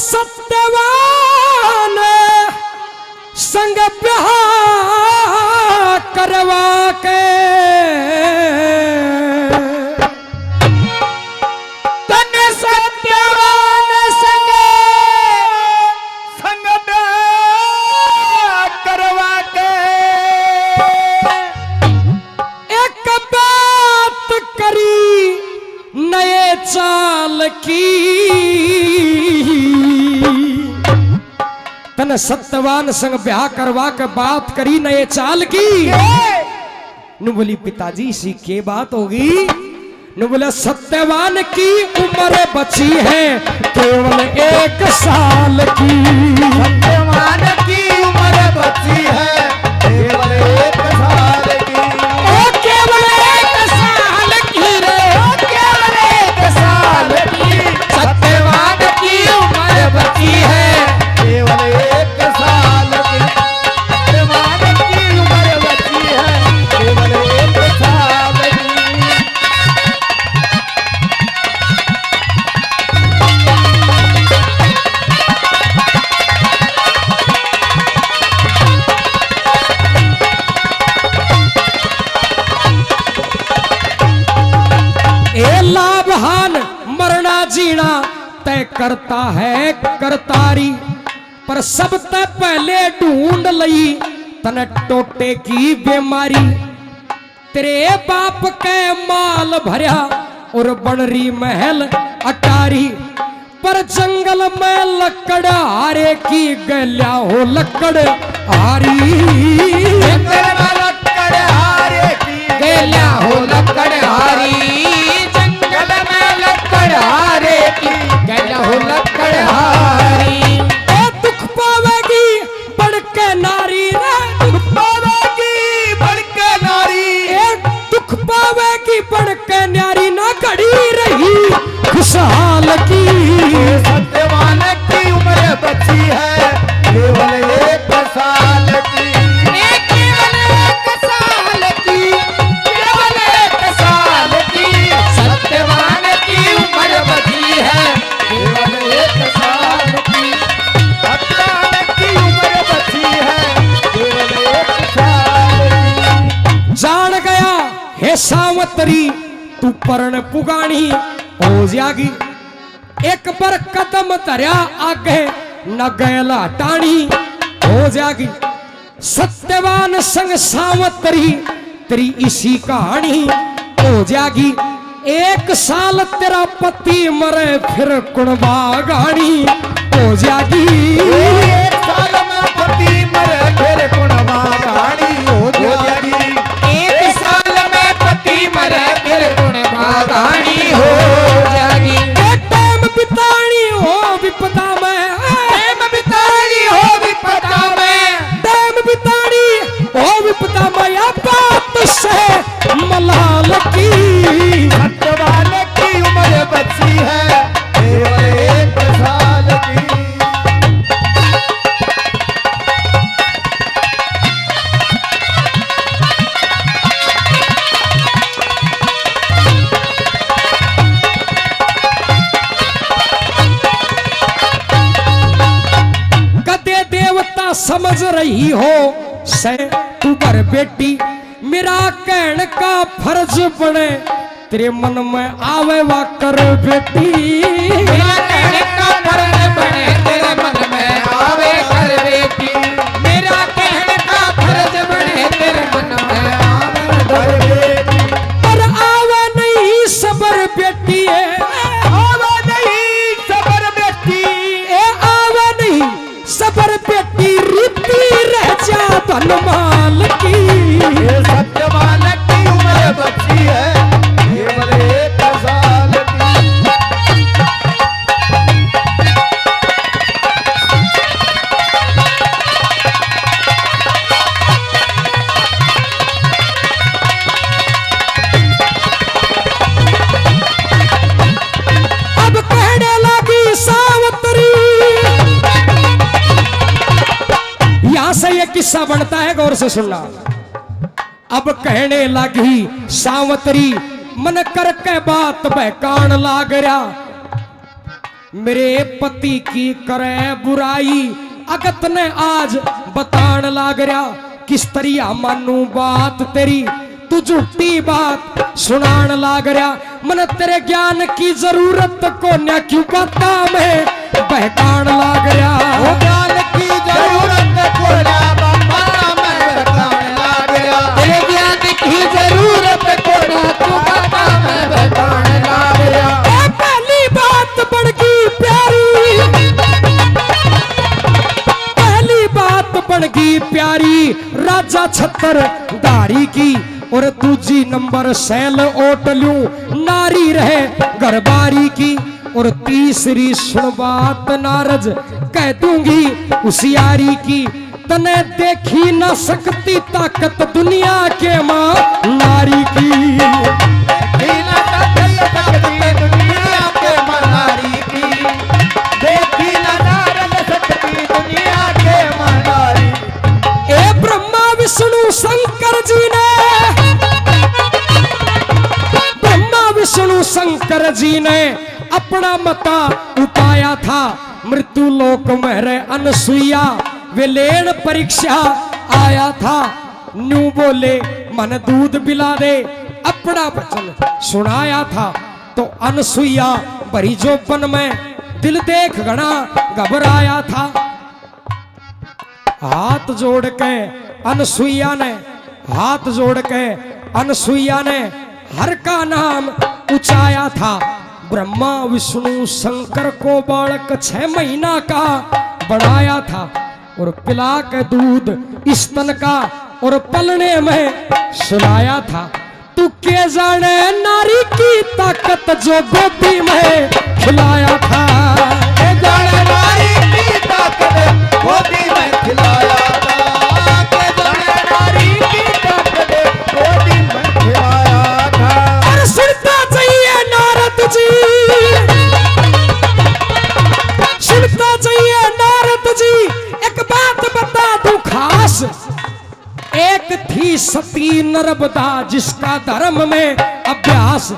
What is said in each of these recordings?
सत्यवान संग ब्याह करवा के तन सत्यवान संग ब्याह करवा के एक बात करी नए चाल की तन सत्यवान संग ब्याह करवा के बात करी नए चाल की। नु बोली पिताजी सी के बात होगी? नु बोला सत्यवान की उम्र बची है केवल 1 साल की। सत्यवान की उम्र बची है केवल 1 साल की। ओ केवल 1 साल की रे, ओ केवल 1 साल की। सत्यवान की उम्र बची है केवल 1 साल की। सत्यवान की उम्र बची है केवल 1 साल की। ए लाभहान मरना जीना तय करता है करतारी, पर सब तय पहले ढूंढ लई तन टोटे की बीमारी। तेरे बाप के माल भरया और बनरी महल अटारी, पर जंगल में लकड़ हारे की गल्या हो लकड़ हारी। लकड़ हारे की गल्या हो लकड़ हारी, जंगल में लकड़ हारे की गल्या हो लकड़ हारी। ए दुख पावेगी बढ़ के नारी रे, दुख पावेगी बढ़ के नारी। ए दुख पावेगी बढ़ के नारी ना घड़ी रही खुशहाल की। सत्यवान की उम्र बची है केवल 1 साल की। केवल 1 साल की, केवल 1 साल की। सत्यवान की उम्र बची है केवल 1 साल की। सत्यवान की उम्र बची है केवल 1 साल की। जान गया हे सावतरी तू परण पुगानी हो जागी। एक बार कदम धरया आगे न गैला टाणी हो जागी। सत्यवान संग सावतरी तेरी इसी कहानी हो जागी। 1 साल तेरा पति मरे फिर कुणबा गानी हो जागी। 1 साल में पति मरे फिर कुणबा गाड़ी हो जाएगी। 1 साल में पति मरे फिर कुणबा गानी हो जागी। टाइम बितानी हो विपदा में, टाइम बितानी हो विपदा में, टाइम बितानी हो विपदा में या बात से मलाल की। सत्यवान की उम्र बची है केवल 1 साल की। गदे देवता समझ रही हो से तू पर बेटी, मेरा कहण का फर्ज बने तेरे मन में आवे वा कर बेटी। मेरा कहण का फर्ज बने तेरे मन में आवे कर बेटी। मेरा कहण का फर्ज बने तेरे मन में आवे कर बेटी। पर आवे नहीं सबर बेटी है, आवा नहीं सबर बेटी। ए आवे नहीं सबर बेटी रीति रह जा धनमाल की। ये सत्यवान की उम्र बची है केवल 1 साल की। अब कहने लगी सावत्री, यहां से ये किस्सा बनता है, गौर से सुनना। अब कहने लगी सावत्री मन करके बात बहकान लाग रहा। मेरे पति की करे बुराई अगत ने आज बतान लाग रहा किस तरिया मानू बात तेरी तू झूठी बात सुनान लाग रहा मन तेरे ज्ञान की जरूरत को न क्यों बता मैं बहकान लाग रहा वो ज्ञान की जरूरत को ना बाबा मैं बताने लग गया तेरे ज्ञान की जरूरत को ना तू बाबा मैं बताने लग गया पहली बात बढ़ गई प्यारी पहली बात बढ़ गई प्यारी राजा छतर दारी की और दूजी नंबर सैल ओट लूं नारी रहे घरबारी की और तीसरी सुन बात नारज कह दूंगी उसियारी की तने देखी न सकती ताकत दुनिया के मां नारी की बिना तकल सकती दुनिया के मनारी की देखी ना नारद सकती दुनिया के मनारी ए ब्रह्मा विष्णु शंकर जी ने ब्रह्मा विष्णु शंकर जी ने अपना मता उपाया था मृत्यु लोक में रहे अनसुईया वे लेन परीक्षा आया था न्यू बोले मन दूध पिला दे अपना वचन सुनाया था तो अनसुईया भरी जोपन में दिल देख घना घबराया था हाथ जोड़ के अनसुईया ने हाथ जोड़ के अनसुईया ने हर का नाम उचाया था ब्रह्मा विष्णु शंकर को बालक 6 महीना का बढ़ाया था और पिला के दूध स्तन का और पलने में सुलाया था तू के जाने नारी की ताकत जो गोदी में खिलाया था ए जाने नारी की ताकत गोदी में खिलाया था के जाने नारी की ताकत गोदी में खिलाया था और सुनता चाहिए नारद जी सुनता चाहिए नारद जी एक बात बता दूं खास एक थी सती नर्मदा जिसका धर्म में अभ्यास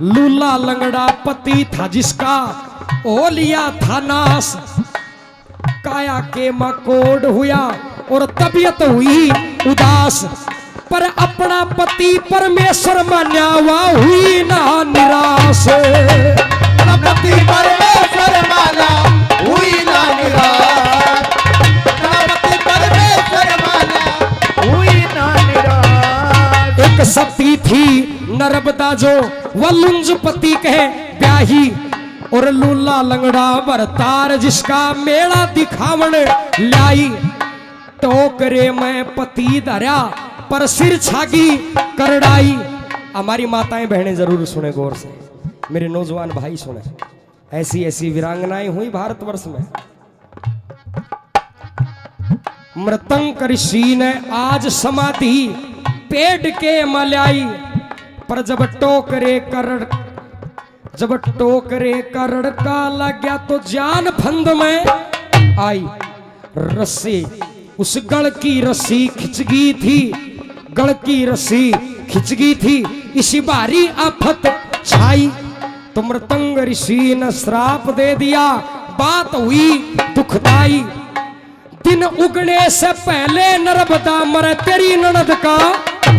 लूला लंगड़ा पति था जिसका ओ लिया था नाश काया के मकोड हुआ और तबीयत हुई उदास पर अपना पति परमेश्वर मान्या हुआ हुई ना निराश गणपति परमेश्वर माना हुई ना निराश गणपति परमेश्वर माना हुई ना निराश एक सती थी नर्मदा जो वलुंज पति कहे ब्याही और लूला लंगड़ा भरतार जिसका मेला दिखावन लाई टोकरे में पति धरा पर सिर छागी करड़ाई हमारी माताएं बहनें जरूर सुने गौर से मेरे नौजवान भाई सुने ऐसी ऐसी वीरांगनाएं हुई भारतवर्ष में मृतंक ऋषि ने आज समाधि पेड़ के मल्याई पर जब टोकरे करड़ का लग गया तो जान फंद में आई रस्सी उस गढ़ की रस्सी खिंच गई थी गढ़ की रस्सी खिंच गई थी इसी बारी आफत छाई तो मृतंग ऋषि ने श्राप दे दिया बात हुई दुखदाई दिन उगने से पहले नर्मदा मरे तेरी ननद का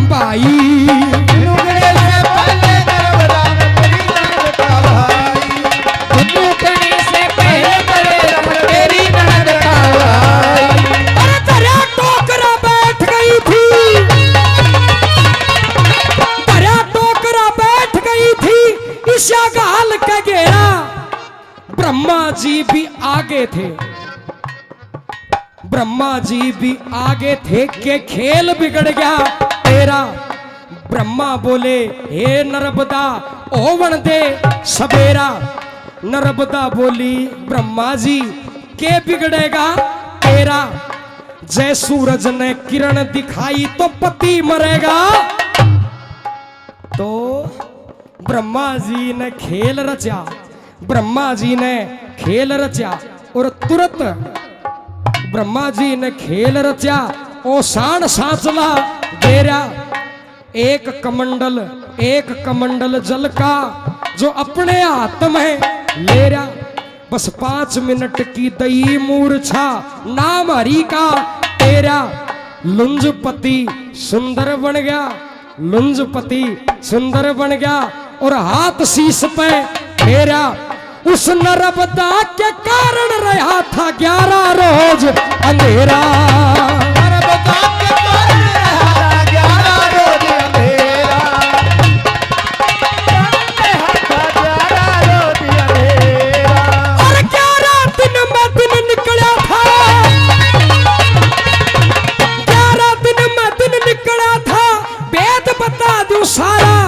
भाई उगने से पहले नर्मदा में तेरी ननद का भाई उगने से पहले तेरी ननद का भाई अरे तेरा टोकरा बैठ गई थी तेरा टोकरा बैठ गई थी ईशा गाल का घेरा ब्रह्मा जी भी आगे थे ब्रह्मा जी भी आगे थे के खेल बिगड़ गया तेरा ब्रह्मा बोले हे नर्मदा ओवन दे सवेरा नर्मदा बोली ब्रह्मा जी के बिगड़ेगा तेरा जय सूरज ने किरण दिखाई तो पति मरेगा तो ब्रह्मा जी ने खेल रचा ब्रह्मा जी ने खेल रचा और तुरंत ब्रह्मा जी ने खेल रचा ओसान सांचला डेरा एक कमंडल जल का जो अपने हाथ में ले रहा बस 5 मिनट की दई मूर्छा, नाम हरि का तेरा। लुंजपति सुंदर बन गया, लुंजपति सुंदर बन गया और हाथ शीश पे फेरा। उस नर्मदा के कारण रहा था 11 रोज अंधेरा। नर्मदा के कारण रहा था 11 रोज अंधेरा। और 11 दिन में दिन निकला था, 11 दिन में दिन निकला था, वेद बता दूं सारा।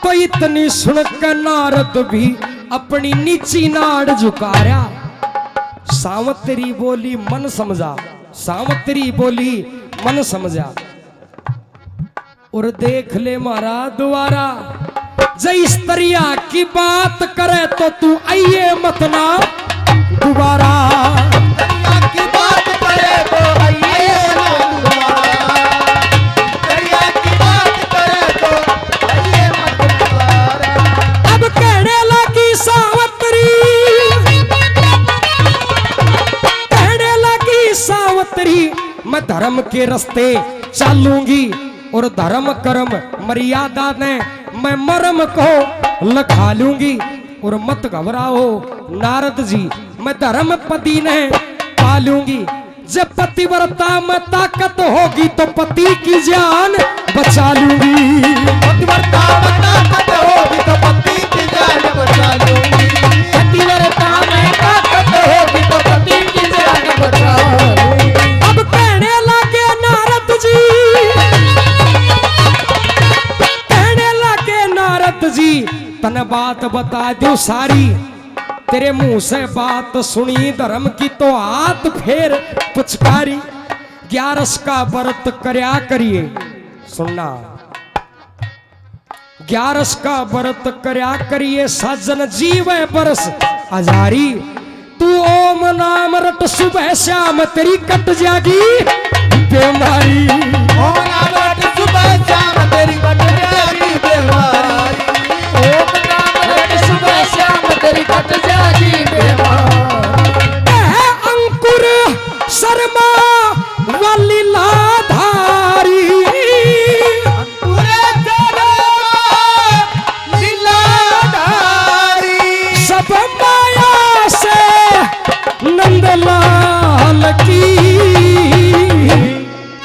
तो इतनी सुनकर नारद भी अपनी नीची नाड़ झुकाया। सावत्री बोली मन समझा, सावत्री बोली मन समझा। और देख ले मारा दोबारा, जय स्त्रिया की बात करे तो तू आइए मत ना दोबारा। दरिया की बात करे तो आइए ना दोबारा। दरिया की बात करे तो आइए मत दोबारा। अब कहने लगी सावत्री, कहने लगी सावत्री, मैं धर्म के रास्ते चलूंगी और धर्म कर्म मर्यादा ने मैं मर्म को लखा लूंगी। और मत घबराओ नारद जी, मैं धर्म पति ने पालूंगी। जब पतिव्रता में ताकत होगी तो पति की जान बचा लूंगी। पतिव्रता में ताकत होगी तो पति की जान बचा लूंगी। पतिव्रता में ताकत होगी तो पति की जान बचा लूंगी। अब कहने लगे नारद जी, कहने लगे नारद जी, तने बात बता दो सारी। तेरे मुंह से बात सुनी धर्म की तो हाथ फेर पुचकारी। 11 का व्रत करया करिए, सुनना 11 का व्रत करया करिए, सज्जन जीवे बरस हजारी। तू ओम नाम रट सुबह शाम तेरी कट जागी बीमारी। ओम नाम रट सुबह शाम तेरी कट जागी बीमारी। ओम नाम रट सुबह शाम तेरी कट जागी बीमारी। है अंकुर शर्मा वाली लाधारी, अंकुरे शर्मा लीलाधारी। सब माया से नंदलाल की